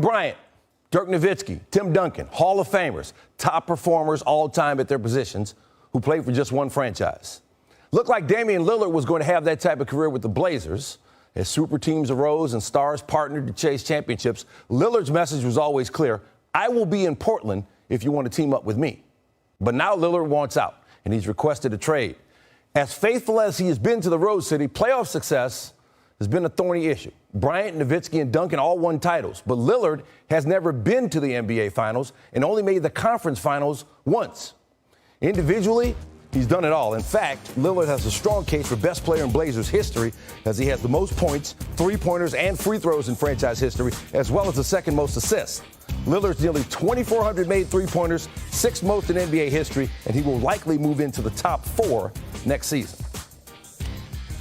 Bryant, Dirk Nowitzki, Tim Duncan, Hall of Famers, top performers all time at their positions who played for just one franchise. Looked like Damian Lillard was going to have that type of career with the Blazers. As super teams arose and stars partnered to chase championships, Lillard's message was always clear: I will be in Portland if you want to team up with me. But now Lillard wants out, and he's requested a trade. As faithful as he has been to the Road City, playoff success has been a thorny issue. Bryant, Nowitzki, and Duncan all won titles, but Lillard has never been to the NBA Finals and only made the conference finals once. Individually, he's done it all. In fact, Lillard has a strong case for best player in Blazers history, as he has the most points, three-pointers, and free throws in franchise history, as well as the second most assists. Lillard's nearly 2,400 made three-pointers, sixth most in NBA history, and he will likely move into the top 4 next season.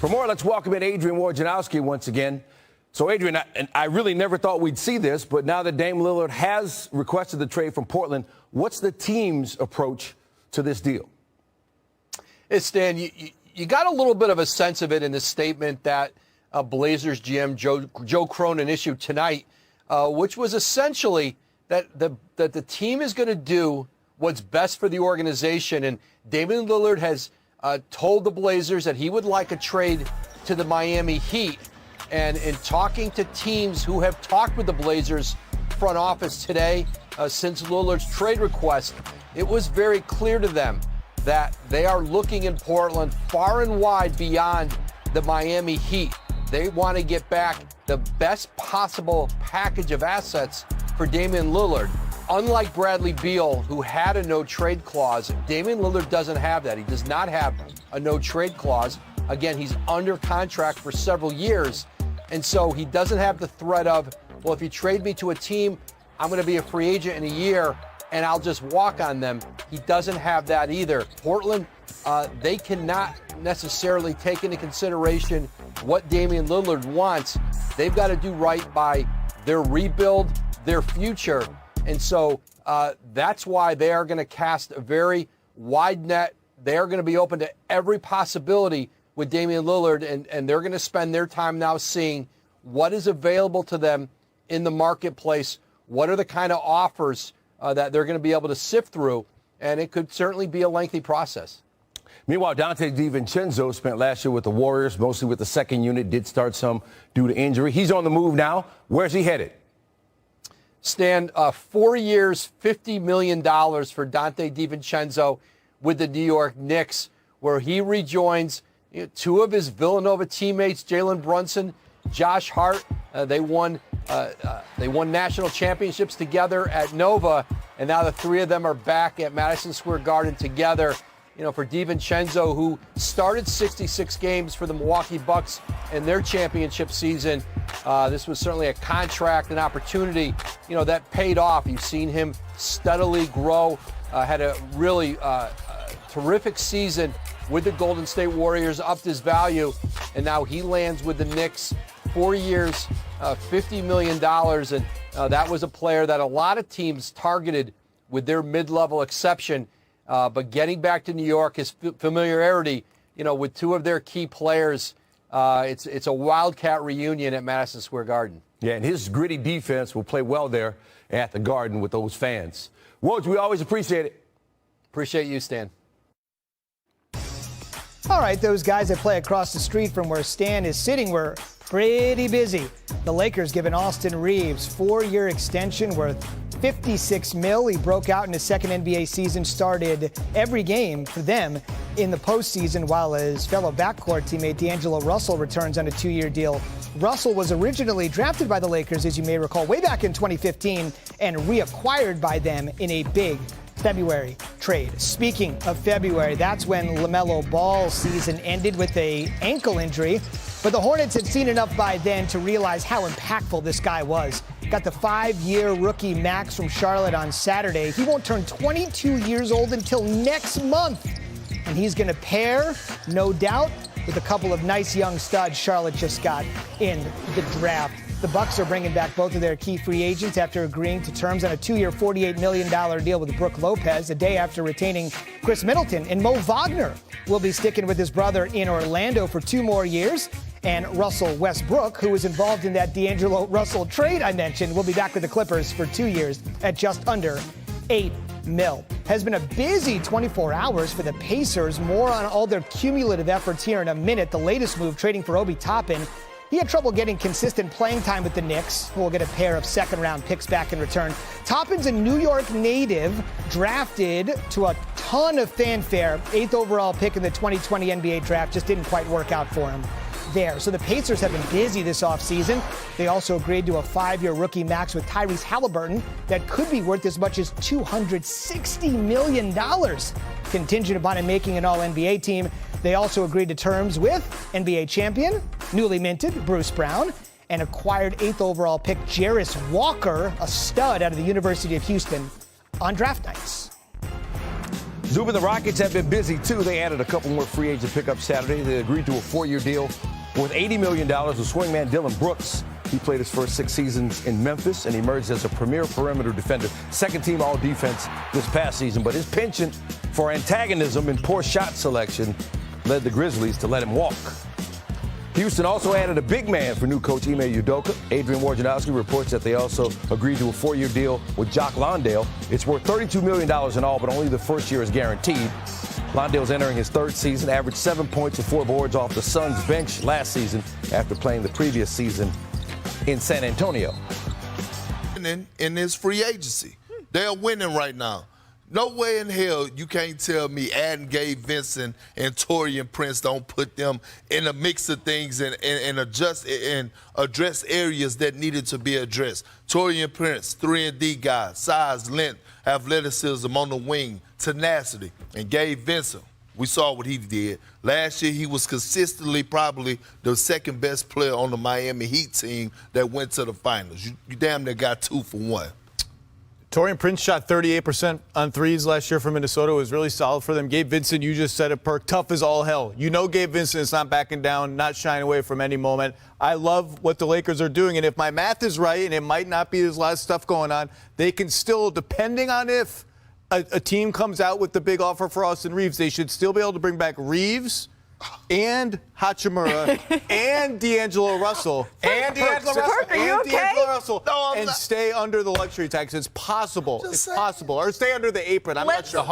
For more, let's welcome in Adrian Wojnarowski once again. So, Adrian, I really never thought we'd see this, but now that Dame Lillard has requested the trade from Portland, what's the team's approach to this deal? Hey, Stan, you got a little bit of a sense of it in the statement that Blazers GM Joe Cronin issued tonight, which was essentially that the team is going to do what's best for the organization. And Damian Lillard has told the Blazers that he would like a trade to the Miami Heat. And in talking to teams who have talked with the Blazers front office today since Lillard's trade request, it was very clear to them that they are looking in Portland far and wide beyond the Miami Heat. They want to get back the best possible package of assets for Damian Lillard. Unlike Bradley Beal, who had a no-trade clause, Damian Lillard doesn't have that. He does not have a no-trade clause. Again, he's under contract for several years, and so he doesn't have the threat of, well, if you trade me to a team, I'm going to be a free agent in a year, and I'll just walk on them. He doesn't have that either. Portland, they cannot necessarily take into consideration what Damian Lillard wants. They've got to do right by their rebuild, their future. And so that's why they are going to cast a very wide net. They are going to be open to every possibility with Damian Lillard, and they're going to spend their time now seeing what is available to them in the marketplace, what are the kind of offers that they're going to be able to sift through, and it could certainly be a lengthy process. Meanwhile, Donte DiVincenzo spent last year with the Warriors, mostly with the second unit, did start some due to injury. He's on the move now. Where's he headed? Stan, 4 years, $50 million for Donte DiVincenzo with the New York Knicks, where he rejoins two of his Villanova teammates, Jalen Brunson, Josh Hart. They won national championships together at Nova, and now the three of them are back at Madison Square Garden together. You know, for DiVincenzo, who started 66 games for the Milwaukee Bucks in their championship season, this was certainly a contract, an opportunity, that paid off. You've seen him steadily grow, had a really terrific season with the Golden State Warriors, upped his value, and now he lands with the Knicks. 4 years, $50 million, and that was a player that a lot of teams targeted with their mid-level exception. But getting back to New York, his familiarity, with two of their key players, it's a Wildcat reunion at Madison Square Garden. Yeah, and his gritty defense will play well there at the Garden with those fans. Woj, we always appreciate it. Appreciate you, Stan. All right, those guys that play across the street from where Stan is sitting were pretty busy. The Lakers giving Austin Reeves 4-year extension worth $56 million. He broke out in his second NBA season, started every game for them in the postseason, while his fellow backcourt teammate D'Angelo Russell returns on a 2-year deal. Russell was originally drafted by the Lakers, as you may recall, way back in 2015, and reacquired by them in a big February trade. Speaking of February, that's when LaMelo Ball's season ended with an ankle injury, but the Hornets had seen enough by then to realize how impactful this guy was. Got the 5-year rookie max from Charlotte on Saturday. He won't turn 22 years old until next month, and he's going to pair, no doubt, with a couple of nice young studs Charlotte just got in the draft. The Bucks are bringing back both of their key free agents after agreeing to terms on a 2-year, $48 million deal with Brook Lopez, a day after retaining Chris Middleton. And Mo Wagner will be sticking with his brother in Orlando for 2 more years. And Russell Westbrook, who was involved in that D'Angelo Russell trade I mentioned, will be back with the Clippers for 2 years at just under $8 million. Has been a busy 24 hours for the Pacers. More on all their cumulative efforts here in a minute. The latest move, trading for Obi Toppin. He had trouble getting consistent playing time with the Knicks. We'll get a pair of second-round picks back in return. Toppin's a New York native, drafted to a ton of fanfare. 8th overall pick in the 2020 NBA draft. Just didn't quite work out for him there. So the Pacers have been busy this offseason. They also agreed to a 5-year rookie max with Tyrese Halliburton that could be worth as much as $260 million, contingent upon him making an All-NBA team. They also agreed to terms with NBA champion, newly minted Bruce Brown, and acquired 8th overall pick Jarris Walker, a stud out of the University of Houston, on draft nights. Zubin, the Rockets have been busy, too. They added a couple more free agent pickups Saturday. They agreed to a 4-year deal worth $80 million with swingman Dylan Brooks. He played his first 6 seasons in Memphis and emerged as a premier perimeter defender. Second-team all-defense this past season, but his penchant for antagonism and poor shot selection led the Grizzlies to let him walk. Houston also added a big man for new coach Ime Udoka. Adrian Wojnarowski reports that they also agreed to a 4-year deal with Jock Landale. It's worth $32 million in all, but only the first year is guaranteed. Landale's entering his 3rd season, averaged 7 points and 4 boards off the Suns' bench last season after playing the previous season in San Antonio. In this free agency, they're winning right now. No way in hell you can't tell me adding Gabe Vincent and Taurean Prince don't put them in a mix of things and address areas that needed to be addressed. Taurean Prince, 3-and-D guy, size, length, athleticism on the wing, tenacity. And Gabe Vincent, we saw what he did. Last year he was consistently probably the 2nd best player on the Miami Heat team that went to the finals. You damn near got 2 for 1. Taurean Prince shot 38% on threes last year for Minnesota. It was really solid for them. Gabe Vincent, you just said it, Perk, tough as all hell. You know Gabe Vincent is not backing down, not shying away from any moment. I love what the Lakers are doing, and if my math is right, and it might not be, there's a lot of stuff going on, they can still, depending on if a team comes out with the big offer for Austin Reeves, they should still be able to bring back Reeves and Hachimura and D'Angelo Russell and D'Angelo Russell and stay under the luxury tax. It's possible. It's possible. Or stay under the apron. I'm not sure.